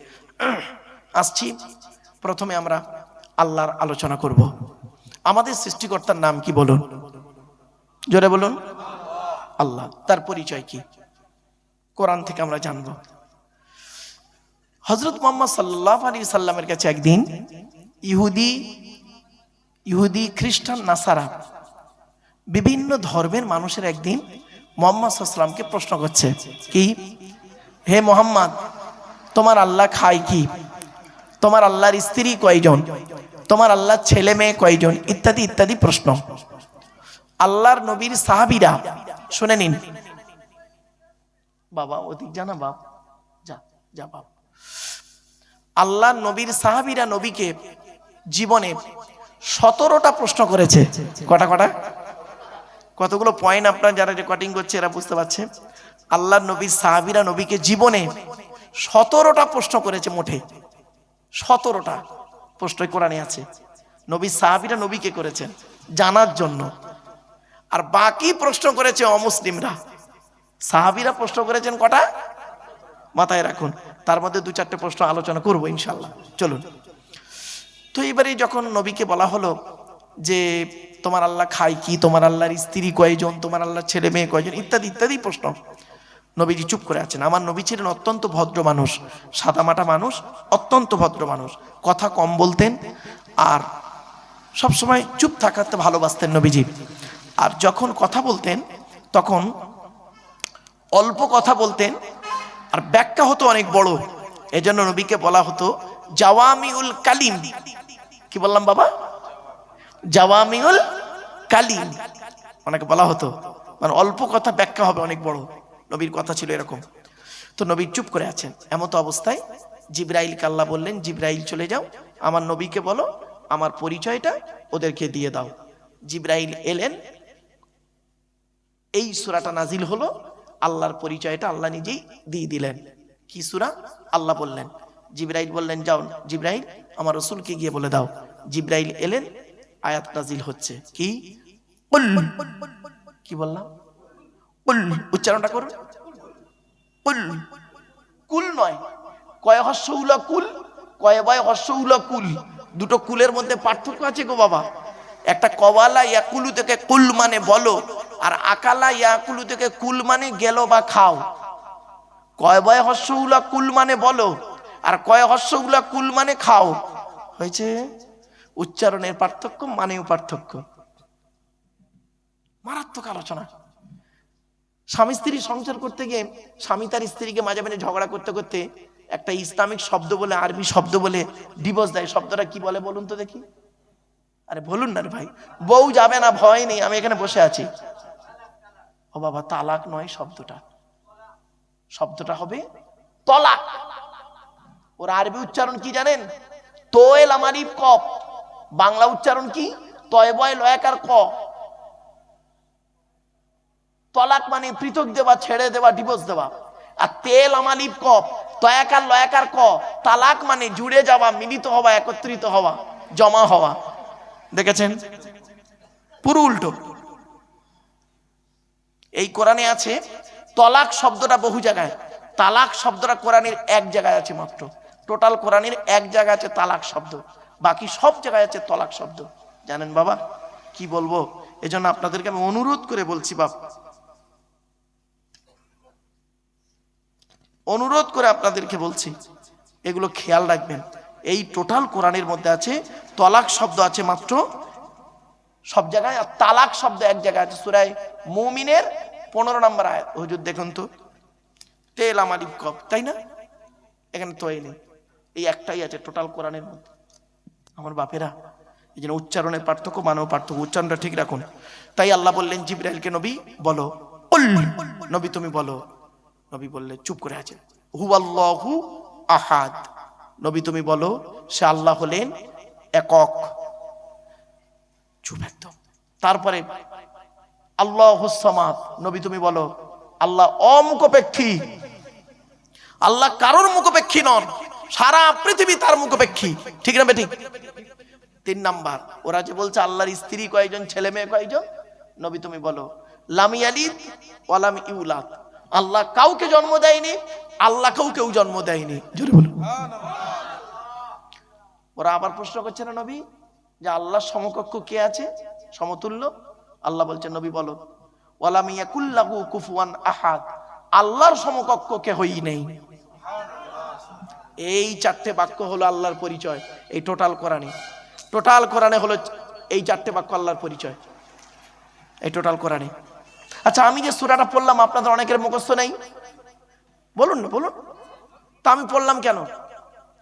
আসছি, প্রথমে আমরা আল্লাহর আলোচনা করব। আমাদের সৃষ্টিকর্তার নাম কি বলুন, জোরে বলুন। আল্লাহ। তার পরিচয় কি, কোরআন থেকে আমরা জানবো। হযরত মুহাম্মদ সাল্লাল্লাহু আলাইহি সাল্লামের কাছে একদিন ইহুদি, খ্রিস্টান, নাসারা, বিভিন্ন ধর্মের মানুষের একদিন মুহাম্মদ সাল্লাল্লাহু আলাইহি সাল্লামকে প্রশ্ন করছে, কি, হে মুহাম্মদ, তোমার আল্লাহ খায় কি, তোমার আল্লাহর স্ত্রী কয়জন, তোমার আল্লাহর ছেলে মেয়ে কয়জন, ইত্যাদি ইত্যাদি প্রশ্ন। আল্লাহর নবীর সাহাবীরা, শুনে নিন বাবা, ওদিক জানা বাপ, যা বাপ। আল্লাহর নবীর সাহাবীরা নবীকে জীবনে 17টা প্রশ্ন করেছে। কটা? কতগুলো পয়েন্ট আপনারা যারা রেকর্ডিং করছে এরা বুঝতে পারছে। আল্লাহর নবীর সাহাবীরা নবীকে জীবনে 17টা প্রশ্ন করেছে, মোটে 17টা প্রশ্ন কোরআনে আছে। নবীর সাহাবীরা নবীকে করেছেন জানার জন্য, আর বাকি প্রশ্ন করেছে অমুসলিমরা। সাহাবীরা প্রশ্ন করেছেন কটা, মাথায় রাখুন। তার মধ্যে 2-4টে প্রশ্ন আলোচনা করবো ইনশাআল্লাহ। চলুন। তো এবারে যখন নবীকে বলা হলো যে তোমার আল্লাহ খায় কি, তোমার আল্লাহর স্ত্রী কয়জন, তোমার আল্লাহর ছেলে মেয়ে কয়জন, ইত্যাদি ইত্যাদি প্রশ্ন, নবীজি চুপ করে আছেন। আমার নবী ছিলেন অত্যন্ত ভদ্র মানুষ, সাদামাটা মানুষ, অত্যন্ত ভদ্র মানুষ, কথা কম বলতেন আর সবসময় চুপ থাকাতে ভালোবাসতেন নবীজি। আর যখন কথা বলতেন তখন অল্প কথা বলতেন, আর ব্যাখ্যা হতো অনেক বড়। এজন্য নবীকে বলা হতো জাওয়ামিউল কালিম। কি বললাম বাবা? জাওয়ামিউল কালিম অনেকে বলা হতো, মানে অল্প কথা ব্যাখ্যা হবে অনেক বড়। নবীর কথা ছিল এরকম। তো নবী চুপ করে আছেন। এমত অবস্থায় জিবরাইলকে আল্লাহ বললেন, জিবরাইল চলে যাও, আমার নবীকে বলো আমার পরিচয়টা ওদেরকে দিয়ে দাও। জিবরাইল এলেন, এই সূরাটা নাজিল হলো, আল্লাহর পরিচয়টা আল্লাহ নিজেই দিয়ে দিলেন। কি সূরা? আল্লাহ বললেন, জিবরাইল বললেন যাও জিবরাইল আমার রাসূলকে গিয়ে বলে দাও। জিবরাইল এলেন, আয়াত নাজিল হচ্ছে, কি, কুল। কি বললাম? কুল, উচ্চারণটা করুন। কুল, কুল নয়, কয় হস্য উলা কুল, কয় বয় হস্য উলা কুল, দুটো কুলের মধ্যে পার্থক্য আছে গো বাবা। একটা কওয়ালা ইয়াকুলু থেকে কুল মানে বলো, আর আকালা ইয়াকুলু থেকে কুল মানে গেল বা খাও। কয় বয় হস্য উলা কুল মানে বলো, আর কয় হস্য উলা কুল মানে খাও। হয়েছে? উচ্চারণের পার্থক্য, মানেও পার্থক্য। মারাত্মক আলোচনা। স্বামী স্ত্রী সংসার করতে গিয়ে স্বামী তার স্ত্রীকে মাঝে মাঝে ঝগড়া করতে করতে একটা ইসলামিক শব্দ বলে, আরবি শব্দ বলে ডিভোর্স দেয়। শব্দটা কি বলে বলুন তো দেখি? আরে বলুন না রে ভাই, বউ যাবে না, ভয় নেই, আমি এখানে বসে আছি। ও বাবা, তালাক নয়, শব্দটা হবে তলাক। ওর আরবি উচ্চারণ কি জানেন? তোয়েল আমারিফ কফ। বাংলা উচ্চারণ কি? তয় বয় লয়াকার ক। তলাক মানে পৃথক দেওয়া, ছেড়ে দেওয়া, ডিভোর্স দেওয়া। আর তেল আমালিফ কফ, তয়াকার লয়াকার ক। তালাক মানে জুড়ে যাওয়া, মিলিত হওয়া, একত্রিত হওয়া। জমা হওয়া। দেখেছেন? পুরো উল্টো। এই কোরআনে আছে তলাক শব্দটা বহু জায়গায়, তালাক শব্দটা কোরআনের এক জায়গায় আছে মাত্র। টোটাল কোরআনের এক জায়গায় আছে তালাক শব্দ, বাকি সব জায়গায় আছে তলাক শব্দ। জানেন বাবা কি বলবো, এজন্য আপনাদেরকে আমি অনুরোধ করে বলছি, বাপ অনুরোধ করে আপনাদেরকে বলছি, এগুলো খেয়াল রাখবেন। এই টোটাল কোরআনের মধ্যে আছে তলাক শব্দ আছে মাত্র সব জায়গায়, আর তালাক শব্দ এক জায়গায় আছে সূরা মুমিনের 15 নম্বর আয়াত। হুজুর দেখুন তো, তেল আমালিব কব, তাই না? এখানে তো এই একটাই আছে টোটাল কোরআনের মধ্যে। আমার বাপেরা, এই জন্য উচ্চারণের পার্থক্য, মানব পার্থক্য, উচ্চারণটা ঠিক রাখুন। তাই আল্লাহ বললেন জিবরাইলকে, নবী বলো, নবী তুমি বলো। নবী বললেন, চুপ করে আছেন, হুয়াল্লাহু আহাদ, নবী তুমি বলো সে আল্লাহ হলেন একক। চুপ একদম। তারপরে আল্লাহুস সামাদ, নবী তুমি বলো আল্লাহ অমুখপেক্ষী, আল্লাহ কারোর মুখপেক্ষী নন, সারা পৃথিবী তার মুখপেক্ষী, ঠিক না বেঠিক? 3 নাম্বার, ওরা যে বলছে আল্লাহর স্ত্রী কয়জন, ছেলে মেয়ে কয়জন, নবী তুমি বলো লাম ইয়ালিদ ওয়া লাম ইউলাদ, আল্লাহ কাউকে জন্ম দেয়নি, আল্লাহ কাউকেও জন্ম দেয়নি। জোরে বলুন সুবহানাল্লাহ। ওরা আবার প্রশ্ন করছে না নবী যে আল্লাহর সমকক্ষ কে আছে, সমতুল্য? আল্লাহ বলছেন নবী বলো ওয়া লাম ইয়াকুল লাহু কুফুয়ান আহাদ, আল্লাহর সমকক্ষ কেহই নেই। এই 4টে বাক্য হলো আল্লাহর পরিচয় এই টোটাল কোরআনে। টোটাল কোরআনে হলো এই 4টে বাক্য আল্লাহর পরিচয় এই টোটাল কোরআনে। আচ্ছা, আমি যে সূরাটা পড়লাম আপনাদের অনেকের মুখস্থ নেই, বলুন না বলুন, তা আমি পড়লাম কেন?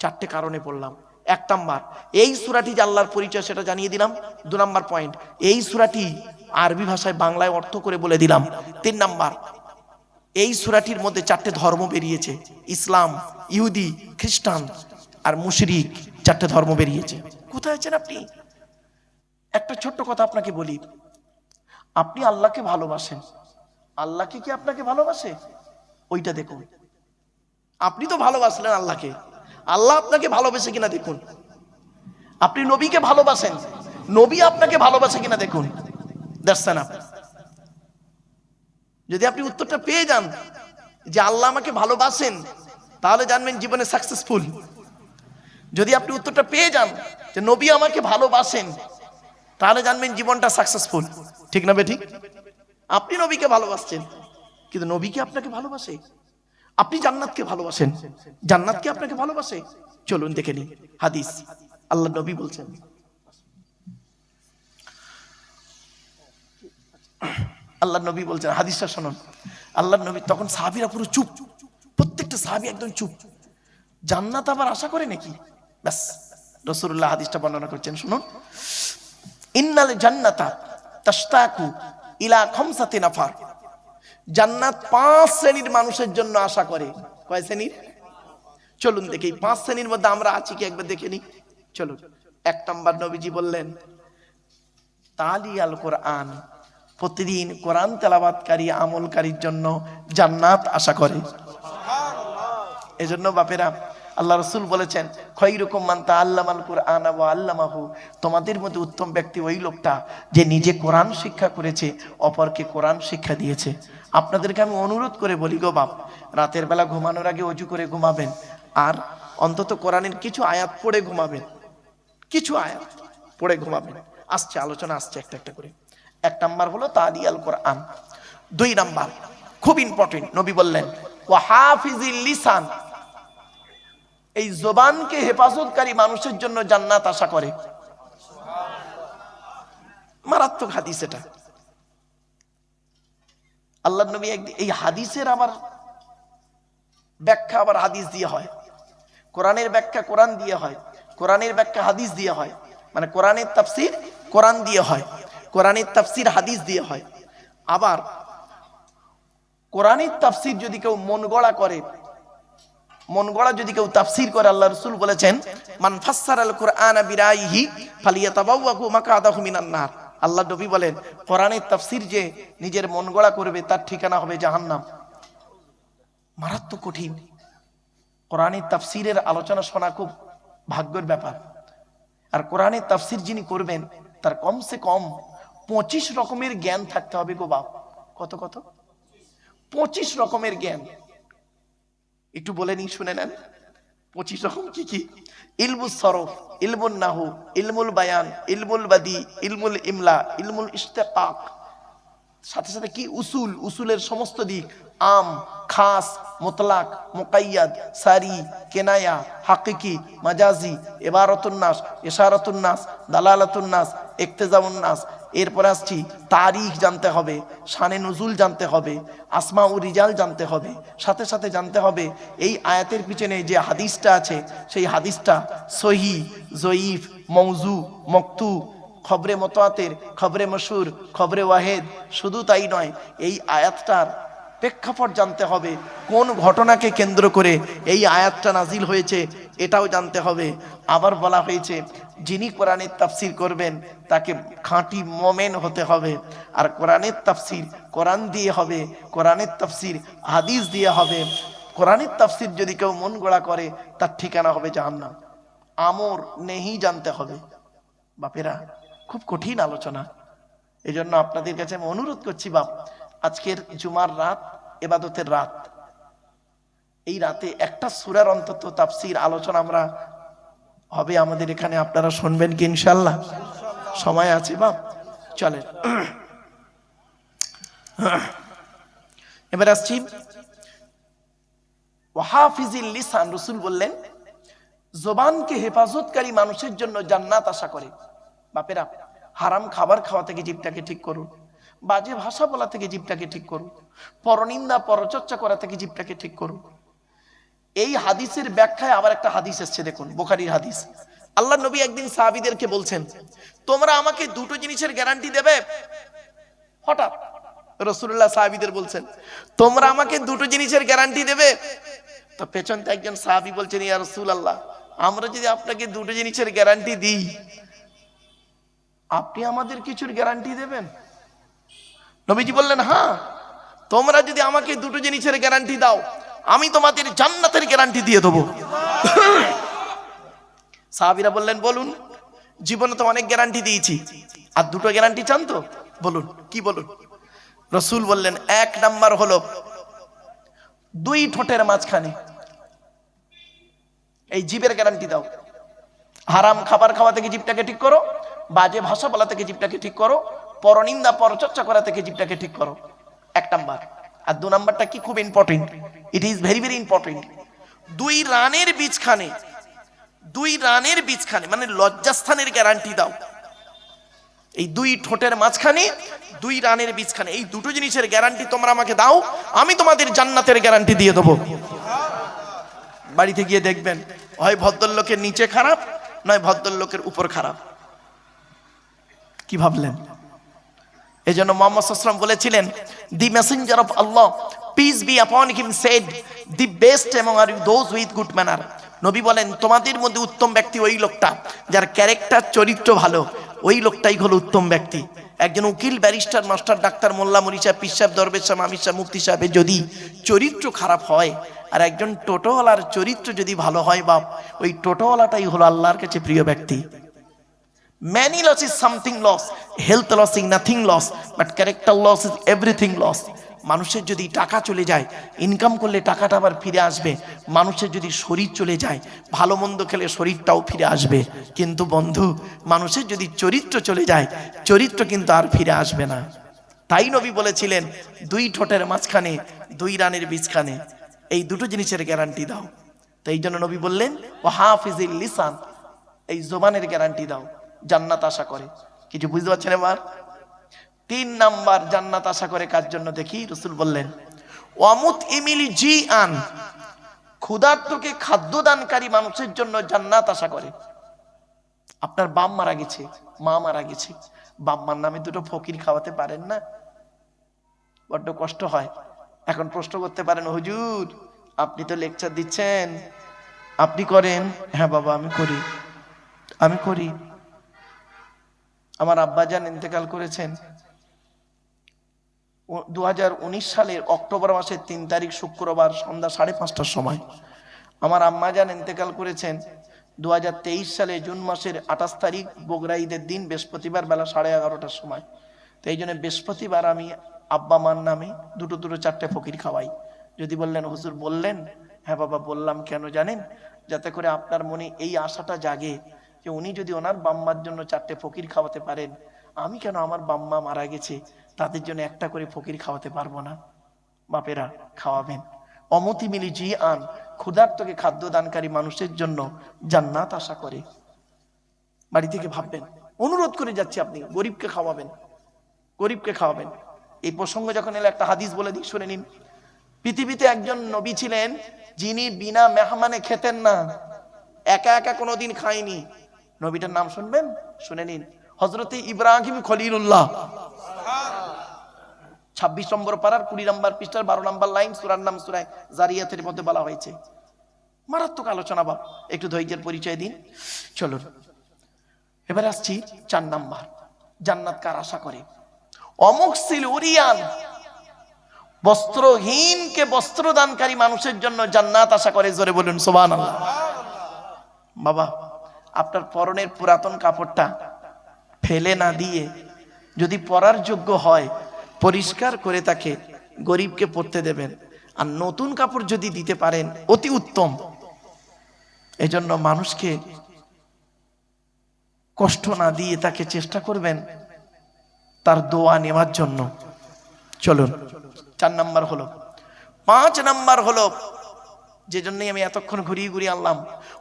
4টে কারণে পড়লাম। 1 নাম্বার, এই সূরাটি যে আল্লাহর পরিচয় সেটা জানিয়ে দিলাম। 2 নাম্বার পয়েন্ট, এই সূরাটি আরবি ভাষায় বাংলায় অর্থ করে বলে দিলাম। 3 নাম্বার, এই সূরাটির মধ্যে 4টে ধর্ম বেরিয়েছে, ইসলাম, ইহুদি, খ্রিস্টান আর মুশরিক, 4টে ধর্ম বেরিয়েছে। কোথায় আছেন আপনি? একটা ছোট্ট কথা আপনাকে বলি, আপনি আল্লাহকে ভালোবাসেন, আল্লাহকে কি আপনাকে ভালোবাসে? ওইটা দেখুন। আপনি তো ভালোবাসলেন আল্লাহকে, আল্লাহ আপনাকে ভালোবাসে কিনা দেখুন। আপনি নবীকে ভালোবাসেন, নবী আপনাকে ভালোবাসে কিনা দেখুন। দেখছেন আপনি? যদি আপনি উত্তরটা পেয়ে যান যে আল্লাহ আমাকে ভালোবাসেন, তাহলে জানবেন জীবনে সাকসেসফুল। যদি আপনি উত্তরটা পেয়ে যান যে নবী আমাকে ভালোবাসেন, তাহলে জানবেন জীবনটা সাকসেসফুল, ঠিক না বেঠিক? আপনি নবীকে ভালোবাসছেন, কিন্তু নবী কি আপনাকে ভালোবাসে? আপনি জান্নাতকে ভালোবাসেন, জান্নাত কি আপনাকে ভালোবাসে? চলুন দেখে নিই হাদিস। আল্লাহ নবী বলছেন, আল্লাহ নবী বলছেন, হাদিসটা শুনুন। আল্লাহ নবী তখন, সাহাবীরা পুরো চুপ, প্রত্যেকটা সাহাবী একদম চুপ। জান্নাত আবার আশা করে নাকি? ব্যাস, রাসূলুল্লাহ হাদিসটা বর্ণনা করছেন, শুনুন। ইন্নাল জান্নাতা তাশতাকু ইলা খামসাতি নাফার, জান্নাত 5 শ্রেণীর মানুষের জন্য আশা করে। কয় শ্রেণীর? চলুন দেখি 5 শ্রেণীর মধ্যে আমরা আছি কি একবার দেখে নিই। চলুন। 1 নাম্বার, নবীজি বললেন তালি আল কোরআন, প্রতিদিন কোরআন তেলাওয়াতকারী আমলকারীর জন্য জান্নাত আশা করে। সুবহানাল্লাহ। এজন্য বাপেরা, আল্লাহ রাসূল বলেছেন খায়রুকুম মান তাআল্লামাল কুরআনা ওয়া আল্লামাহু, তোমাদের মধ্যে উত্তম ব্যক্তি ওই লোকটা যে নিজে কোরআন শিক্ষা করেছে, অপরকে কোরআন শিক্ষা দিয়েছে। আপনাদেরকে আমি অনুরোধ করে বলি গো বাপ, রাতের বেলা ঘুমানোর আগে ওযু করে ঘুমাবেন, আর অন্তত কোরআনের কিছু আয়াত পড়ে ঘুমাবেন, কিছু আয়াত পড়ে ঘুমাবেন। আসছে আলোচনা, আসছে একটা একটা করে। 1 নাম্বার হলো তালি আল কোরআন। 2 নাম্বার খুব ইম্পর্টেন্ট, নবী বললেন ওয়া হাফিজিল লিসান, এই জবানকে হেফাজতকারী মানুষের জন্য জান্নাত আশা করে। মারাত্মক হাদিস এটা। আল্লাহর নবী এই হাদিসের আবার ব্যাখ্যা আবার হাদিস দিয়ে হয়, কোরআনের ব্যাখ্যা কোরআন দিয়ে হয়, কোরআনের ব্যাখ্যা হাদিস দিয়ে হয়, মানে কোরআনের তাফসীর কোরআন দিয়ে হয়, কোরআনের তাফসীর হাদিস দিয়ে হয়। আবার কোরআনের তাফসীর যদি কেউ মন গড়া করে, মন গড়া যদি কেউ তাফসীর করে, আল্লাহ রাসূল বলেছেন মান ফাসসারাল কুরআনা বিরাইহি ফালিয়াতাবাওয়াহু মাকাদাহু মিনান নার। আল্লাহ নবী বলেন কোরআনের তাফসীর যে নিজের মন গড়া করবে তার ঠিকানা হবে জাহান্নাম। মারাত্মক কঠিন। কোরআনের তাফসীরের আলোচনা শোনা খুব ভাগ্যের ব্যাপার। আর কোরআনের তাফসির যিনি করবেন তার কমসে কম 25 রকমের জ্ঞান থাকতে হবে গো বাপ। কত কত? 25 রকমের জ্ঞান। একটু বলে নিন, শুনে নেন। 25 রকম কি কি? ইলমুল সরফ, ইলমুল নাহু, ইলমুল বায়ান, ইলমুল বাদি, ইলমুল ইমলা, ইলমুল ইশতেকাক, সাথে সাথে কি উসুল, উসুলের সমস্ত দিক, আম, খাস, মুতলাক, মুকাইয়াদ, সারি, কেনায়া, হাকিকি, মাজাজি, ইবারাতুন নাস, ইশারাতুন নাস, দালালাতুন নাস, ইক্তেজাউন নাস। এরপর আসছি তারিখ জানতে হবে, শানে নুজুল জানতে হবে, আসমা ও রিজাল জানতে হবে, সাথে সাথে জানতে হবে এই আয়াতের পিছনে যে হাদিসটা আছে সেই হাদিসটা সহি, জয়ীফ, মৌজু, মকতু, খবরে মুতাওয়াতির, খবরে মশহুর, খবরে ওয়াহিদ। শুধু তাই নয়, এই আয়াতটার প্রেক্ষাপট জানতে হবে, কোন ঘটনাকে কেন্দ্র করে এই আয়াতটা নাজিল হয়েছে এটাও জানতে হবে। আবার বলা হয়েছে যিনি কোরআনের তাফসির করবেন তাকে খাঁটি মোমেন হতে হবে। আর কোরআনের তাফসির কোরআন দিয়ে হবে, কোরআনের তাফসির হাদিস দিয়ে হবে। কোরআনের তাফসির যদি কেউ মন গড়া করে তার ঠিকানা হবে জাহান্নাম। আমর নেহি জানতে হবে। বাপেরা, খুব কঠিন আলোচনা। এই জন্য আপনাদের কাছে আমি অনুরোধ করছি বাপ, আজকের জুমার রাত, ইবাদতের রাত, এই রাতে একটা সূরার অন্তত তাফসীর আলোচনা আমরা হবে আমাদের এখানে। আপনারা শুনবেন কি ইনশাআল্লাহ? সময় আছে বাপ, চলেন। এবার আসছি ওয়াহাফিজিল লিসান। রাসূল বললেন জবানকে হেফাজতকারী মানুষের জন্য জান্নাত আশা করে। বাপেরা, হারাম খাবার খাওয়া থেকে জিভটাকে ঠিক করুন, বাজে ভাষা বলা থেকে জিভটাকে ঠিক করুন, পরনিন্দা পরচর্চা করা থেকে জিভটাকে ঠিক করুন। এই হাদিসের ব্যাখ্যায় আবার একটা হাদিস এসেছে, দেখুন বুখারীর হাদিস। আল্লাহ নবী একদিন সাহাবীদেরকে বলছেন, তোমরা আমাকে দুটো জিনিসের গ্যারান্টি দেবে। হঠাৎ রাসূলুল্লাহ সাহাবীদের বলছেন, তোমরা আমাকে দুটো জিনিসের গ্যারান্টি দেবে। তো পেছন থেকে একজন সাহাবী বলছেন, ইয়া রাসূলুল্লাহ, আমরা যদি আপনাকে দুটো জিনিসের গ্যারান্টি দিই, আপনি আমাদের কিছুর গ্যারান্টি দেবেন? নবীজি বললেন, হ্যাঁ, তোমরা যদি আমাকে দুটো জিনিসের গ্যারান্টি দাও, আমি তোমাদের জান্নাতের গ্যারান্টি দিয়ে দেবো। সাহাবীরা বললেন, বলুন। জীবনে তো অনেক গ্যারান্টি দিয়েছি, আর দুটো গ্যারান্টি চান তো? বলুন, কি বলুন? রাসূল বললেন, এক নাম্বার হলো দুই ঠোঁটের মাঝখানে এই জিভের গ্যারান্টি দাও। হারাম খাবার খাওয়া থেকে জিভটাকে ঠিক করো, বাজে ভাষা বলা থেকে জিভটাকে ঠিক করো, পরনিন্দা পরচর্চা করা থেকে জিভটাকে ঠিক করো। এক নাম্বার। আর দু নাম্বারটা কি? খুব important, it is very very important. দুই রানের বীজখানে, দুই রানের বীজখানে মানে লজ্জাস্থানের গ্যারান্টি দাও। এই দুই ঠোঁটের মাঝখানে, দুই রানের বীজখানে, এই দুটো জিনিসের গ্যারান্টি তোমরা আমাকে দাও, আমি তোমাদের জান্নাতের গ্যারান্টি দিয়ে দেবো। বাড়িতে গিয়ে দেখবেন, হয় ভদ্রলোকের নিচে খারাপ, নয় ভদ্রলোকের উপর খারাপ। কি ভাবলেন? এই জন্য মুহাম্মদ সাল্লাল্লাহু আলাইহি ওয়াসাল্লাম বলেছিলেন, the messenger of Allah peace be upon him said, the best among are you those with good manner. নবী বলেন, তোমাদের মধ্যে উত্তম ব্যক্তি ওই লোকটা যার ক্যারেক্টার, চরিত্র ভালো, ওই লোকটাই হলো উত্তম ব্যক্তি। একজন উকিল, ব্যারিস্টার, মাস্টার, ডাক্তার, মোল্লা, মুরি সাহেব, পীর সাহেব, দরবেশ সাহেব, আমির সাহেব, মুফতি সাহেবের যদি চরিত্র খারাপ হয়, আর একজন টোটোওয়ালার চরিত্র যদি ভালো হয় বাপ, ওই টোটোওয়ালাটাই হলো আল্লাহর কাছে প্রিয় ব্যক্তি। Many loss is something loss, health loss is nothing loss, but character loss is everything loss. মানুষের যদি টাকা চলে যায়, ইনকাম করলে টাকাটা আবার ফিরে আসবে। মানুষের যদি শরীর চলে যায়, ভালো মন্দ খেলে শরীরটাও ফিরে আসবে। কিন্তু বন্ধু, মানুষের যদি চরিত্র চলে যায়, চরিত্র কিন্তু আর ফিরে আসবে না। তাই নবী বলেছিলেন, দুই ঠোঁটের মাঝখানে, দুই রানের বীজখানে এই দুটো জিনিসের গ্যারান্টি দাও। তো এই জন্য নবী বললেন, ওয়াহাফিজিল লিসান, এই জবানের গ্যারান্টি দাও, জান্নাত আশা করে। কিছু বুঝতে পারছেন এবার? তিন নাম্বার জান্নাত আশা করে কার জন্য দেখি? রাসূল বললেন, ওয়ামুত ইমিলি জি আন, ক্ষুধার্তকে খাদ্য দানকারী মানুষের জন্য জান্নাত আশা করে। আপনার বাপ মারা গেছে, মা মারা গেছে, বাপ মার নামে দুটো ফকির খাওয়াতে পারেন না? বড্ড কষ্ট হয়। এখন প্রশ্ন করতে পারেন, হুজুর আপনি তো লেকচার দিচ্ছেন, আপনি করেন? হ্যাঁ বাবা, আমি করি, আমি করি। আমার আব্বাজান ইন্তেকাল করেছেন 2019 সালের অক্টোবর মাসের 3 তারিখ শুক্রবার সন্ধ্যা 5:30টার সময়। আমার আম্মাজান ইন্তেকাল করেছেন 2023 সালে জুন মাসের 28 তারিখ বগুড়া ঈদের দিন বৃহস্পতিবার বেলা 11:30টার সময়। তো এই জন্য বৃহস্পতিবার আমি আব্বা মার নামে দুটো দুটো চারটে ফকির খাওয়াই। যদি বললেন হুজুর বললেন, হ্যাঁ বাবা বললাম, কেন জানেন? যাতে করে আপনার মনে এই আশাটা জাগে যে উনি যদি ওনার বাম্মার জন্য চারটে ফকির খাওয়াতে পারেন, আমি কেন আমার বাম্মা মারা গেছে তাদের জন্য একটা করে ফকির খাওয়াতে পারবো না? বাপেরা খাওয়াবেন। অমতি মিলি জি আন, ক্ষুধার্তকে খাদ্য দানকারী মানুষের জন্য জান্নাত আশা করে। বাড়ি থেকে ভাববেন, অনুরোধ করে যাচ্ছি, আপনি গরিবকে খাওয়াবেন, গরিবকে খাওয়াবেন। এই প্রসঙ্গ যখন এলো একটা হাদিস বলে দিই, শুনে নিন। পৃথিবীতে একজন নবী ছিলেন যিনি বিনা মেহমানে খেতেন না, একা একা কোনোদিন খায়নি। নবীটার নাম শুনবেন, শুনে নিন, হযরতে ইব্রাহিম খলিলুল্লাহ। 26 নম্বর পারার 20 নম্বর পৃষ্ঠার 12 নম্বর লাইন, সূরার নাম সূরা জারিয়াতের মধ্যে বলা হয়েছে। মারাত্মক আলোচনা বাপ, একটু ধৈর্যের পরিচয় দিন। চলুন এবার আসছি 4 নাম্বার, জান্নাত কার আশা করে? অমুকসিল উরিয়ান, বস্ত্রহীনকে বস্ত্র দানকারী মানুষের জন্য জান্নাত আশা করে। জোরে বলুন সুবহানাল্লাহ। বাবা, আপনার পরনের পুরাতন কাপড়টা ফেলে না দিয়ে যদি পরার যোগ্য হয়, পরিষ্কার করে তাকে গরিবকে পরতে দেবেন। আর নতুন কাপড় যদি দিতে পারেন অতি উত্তম। এজন্য মানুষকে কষ্ট না দিয়ে তাকে চেষ্টা করবেন তার দোয়া নেওয়ার জন্য। চলুন 4 নাম্বার হলো। 5 নাম্বার হলো, যে জন্যই আমি এতক্ষণ ঘুরিয়ে ঘুরিয়ে আনলাম,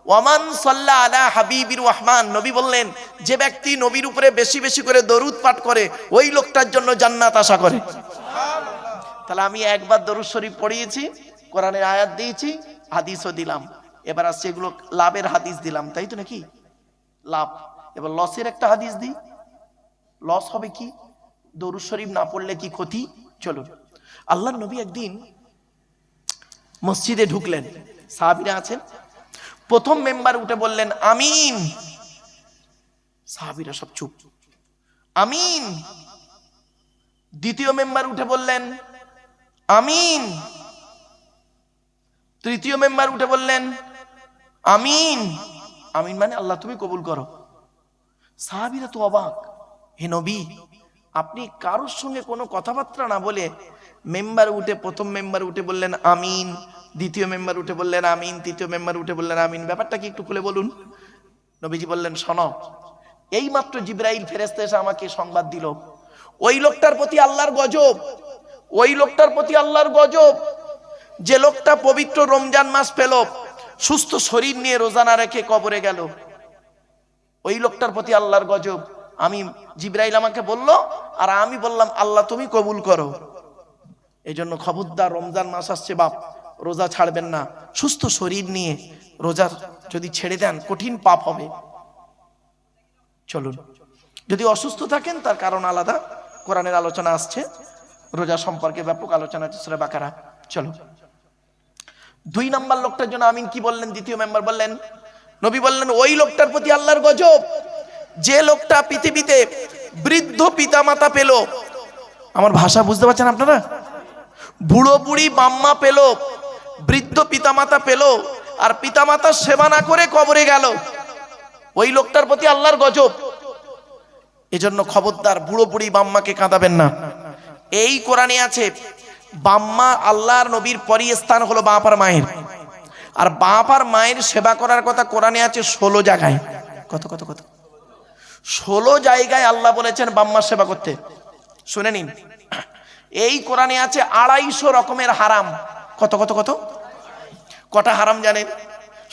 ওয়ামান সাল্লা আলা হাবিবির রহমান। নবী বললেন, যে ব্যক্তি নবীর উপরে বেশি বেশি করে দরুদ পাঠ করে ওই লোকটার জন্য জান্নাত আশা করে। তাহলে আমি একবার দরুদ শরীফ পড়িয়েছি, কোরআনের আয়াত দিয়েছি, হাদিসও দিলাম। এবার আসছে এগুলো লাভের হাদিস দিলাম, তাই তো নাকি? লাভ। এবার লসের একটা হাদিস দিই। লস হবে কি? দরুদ শরীফ না পড়লে কি ক্ষতি? চলুন। আল্লাহর নবী একদিন মসজিদে ঢুকলেন, সাহাবীরা আছেন। প্রথম মেম্বার উঠে বললেন আমিন। সাহাবীরা সব চুপ, আমিন। দ্বিতীয় মেম্বার উঠে বললেন আমিন। তৃতীয় মেম্বার উঠে বললেন আমিন। আমিন মানে আল্লাহ তুমি কবুল করো। সাহাবীরা তো অবাক, হে নবী, আপনি কারোর সঙ্গে কোনো কথাবার্তা না বলে মেম্বার উঠে, প্রথম মেম্বার উঠে বললেন আমিন, দ্বিতীয় মেম্বার উঠে বললেন আমিন, তৃতীয় মেম্বার উঠে বললেন আমিন, ব্যাপারটা কি একটু খুলে বলুন। নবীজি বললেন, শোনো, এই মাত্র জিবরাইল ফেরেশতা এসে আমাকে সংবাদ দিল, ওই লোকটার প্রতি আল্লাহর গজব, ওই লোকটার প্রতি আল্লাহর গজব, যে লোকটা পবিত্র রমজান মাস পেল, সুস্থ শরীর নিয়ে রোজা না রেখে কবরে গেল, ওই লোকটার প্রতি আল্লাহর গজব। আমি, জিবরাইল আমাকে বলল, আর আমি বললাম আল্লাহ তুমি কবুল করো। এই জন্য খবরদার, রমজান মাস আসছে বাপ, রোজা ছাড়বেন না। সুস্থ শরীর নিয়ে রোজা যদি ছেড়ে দেন কঠিন পাপ হবে। চলুন, যদি অসুস্থ থাকেন তার কারণ আলাদা, কোরআনের আলোচনা আসছে, রোজা সম্পর্কে ব্যাপক আলোচনা আছে সূরা বাকারা। চলো, 2 নাম্বার লোকটার জন্য আমিন কি বললেন? দ্বিতীয় মেম্বার বললেন, নবী বললেন ওই লোকটার প্রতি আল্লাহর গজব, যে লোকটা পৃথিবীতে বৃদ্ধ পিতামাতা পেল। আমার ভাষা বুঝতে পারছেন আপনারা? বুড়ো বুড়ি বাম্মা পেল, বৃদ্ধ পিতামাতা পেল, আর পিতামাতার সেবা না করে কবরে গেল, ওই লোকটার প্রতি আল্লাহর গজব। এজন্য খবরদার, বুড়ো বুড়ি বাম্মাকে কাঁদাবেন না। এই কোরআনে আছে, বাম্মা আল্লাহর নবীর পরই স্থান হলো বাপ আর মায়ের, আর বাপ আর মায়ের সেবা করার কথা কোরআনে আছে 16 জায়গায়। কত কত কত 16 জায়গায় আল্লাহ বলেছেন বাম্মার সেবা করতে। শুনে নিন, এই কোরআনে আছে 250 রকমের হারাম। কত কত কত কটা হারাম জানেন?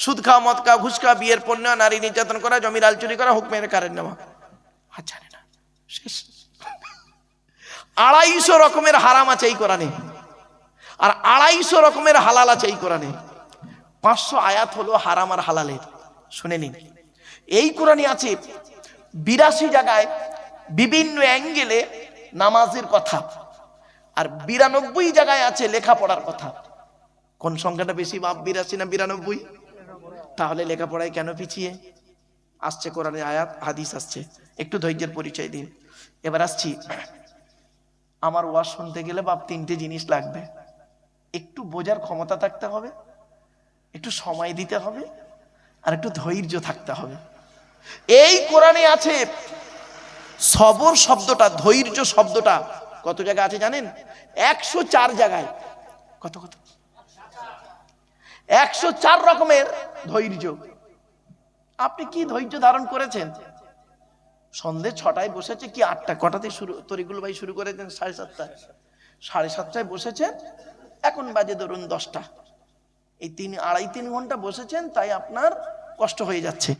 সুদ খাওয়া, মদ খাওয়া, ঘুষ খাওয়া, বিয়ের পণ্য, নারী নির্যাতন করা, জমির আল চুরি করা, হুকমের কারেন্ট নেওয়া। আর জানে না, শেষ। 250 রকমের হারাম আছে এই কোরআনে, আর 250 রকমের হালাল আছে এই কোরআনে। 500 আয়াত হলো হারাম আর হালালের। শুনে নিন, এই কোরআনে আছে 82 জায়গায় বিভিন্ন অ্যাঙ্গেলে নামাজের কথা, আর 92 জায়গায় আছে লেখাপড়ার কথা। কোন সংখ্যাটা বেশি বাপ, 82 না 92? তাহলে লেখাপড়ায় কেন পিছিয়ে? আসছে কোরআনে আয়াত, হাদিস আসছে, একটু ধৈর্যের পরিচয় দিন। এবার আসছি, আমার ওয়াজ শুনতে গেলে বাপ 3টে জিনিস লাগবে। একটু বোঝার ক্ষমতা থাকতে হবে, একটু সময় দিতে হবে, আর একটু ধৈর্য থাকতে হবে। এই কোরআনে আছে সবর শব্দটা, ধৈর্য শব্দটা কত জায়গায় আছে জানেন? 104 জায়গায়। কত কত? 104 রকমের ধৈর্য। আপনি কি ধৈর্য ধারণ করেছেন? সন্ধ্যে 6টায় বসেছে কি 8টা, কটাতে শুরু? তরিকুল ভাই শুরু করেছেন 7:30। 7:30টায় বসেছেন, এখন বাজে ধরুন 10টা। এই 3-3.5 ঘন্টা বসেছেন, তাই আপনার কষ্ট হয়ে যাচ্ছে।